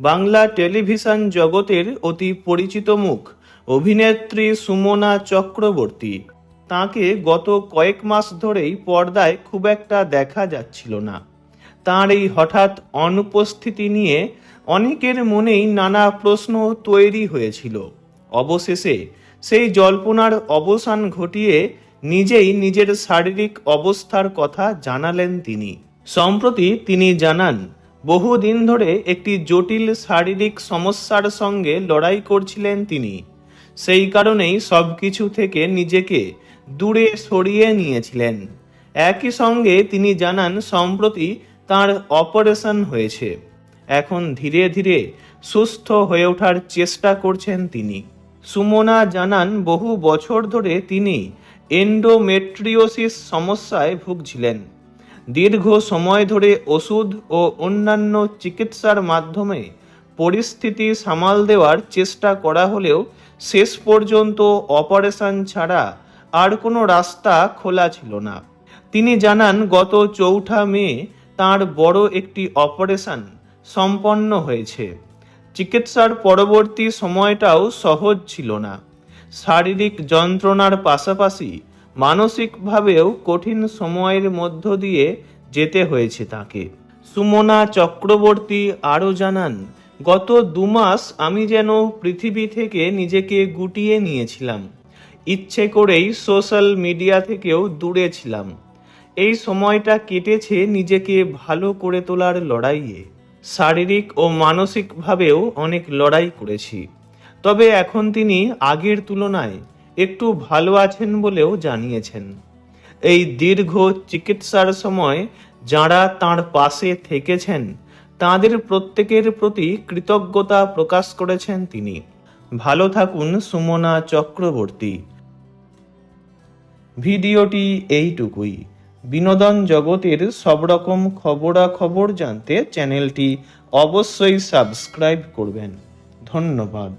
Bangla television জগতের অতি পরিচিত মুখ অভিনেত্রী সুমনা চক্রবর্তী। তাকে গত কয়েক মাস ধরেই পর্দায় খুব একটা দেখা যাচ্ছিল না। তাঁর এই হঠাৎ অনুপস্থিতি নিয়ে অনেকের মনেই নানা প্রশ্ন তৈরি হয়েছিল। অবশেষে সেই জল্পনার অবসান ঘটিয়ে নিজেই নিজের শারীরিক অবস্থার কথা জানালেন তিনি। সম্প্রতি তিনি জানান, বহুদিন ধরে একটি জটিল শারীরিক সমস্যার সঙ্গে লড়াই করছিলেন তিনি। সেই কারণেই সবকিছু থেকে নিজেকে দূরে সরিয়ে নিয়েছিলেন। একই সঙ্গে তিনি জানান, সম্প্রতি তার অপারেশন হয়েছে। এখন ধীরে ধীরে সুস্থ হয়ে ওঠার চেষ্টা করছেন তিনি। সুমনা জানান, বহু বছর ধরে তিনি এন্ডোমেট্রিওসিস সমস্যায় ভুগছিলেন। দীর্ঘ সময় ধরে ওষুধ ও অন্যান্য চিকিৎসার মাধ্যমে পরিস্থিতি সামাল দেওয়ার চেষ্টা করা হলেও শেষ পর্যন্ত অপারেশন ছাড়া আর কোনো রাস্তা খোলা ছিল না। তিনি জানান, গত 4 মে তাঁর বড় একটি অপারেশন সম্পন্ন হয়েছে। চিকিৎসার পরবর্তী সময়টাও সহজ ছিল না। শারীরিক যন্ত্রণার পাশাপাশি মানসিকভাবেও কঠিন সময়ের মধ্য দিয়ে যেতে হয়েছে তাকে। সুমনা চক্রবর্তী আরও জানান, গত 2 মাস আমি যেন পৃথিবী থেকে নিজেকে গুটিয়ে নিয়েছিলাম। ইচ্ছে করেই সোশ্যাল মিডিয়া থেকেও দূরে ছিলাম। এই সময়টা কেটেছে নিজেকে ভালো করে তোলার লড়াইয়ে। শারীরিক ও মানসিকভাবেও অনেক লড়াই করেছি। তবে এখন তিনি আগের তুলনায় একটু ভালো আছেন বলেও জানিয়েছেন। এই দীর্ঘ চিকিৎসার সময় যাঁরা তাঁর পাশে থেকেছেন তাঁদের প্রত্যেকের প্রতি কৃতজ্ঞতা প্রকাশ করেছেন তিনি। ভালো থাকুন সুমনা চক্রবর্তী। ভিডিওটি এইটুকুই। বিনোদন জগতের সব রকম খবরাখবর জানতে চ্যানেলটি অবশ্যই সাবস্ক্রাইব করবেন। ধন্যবাদ।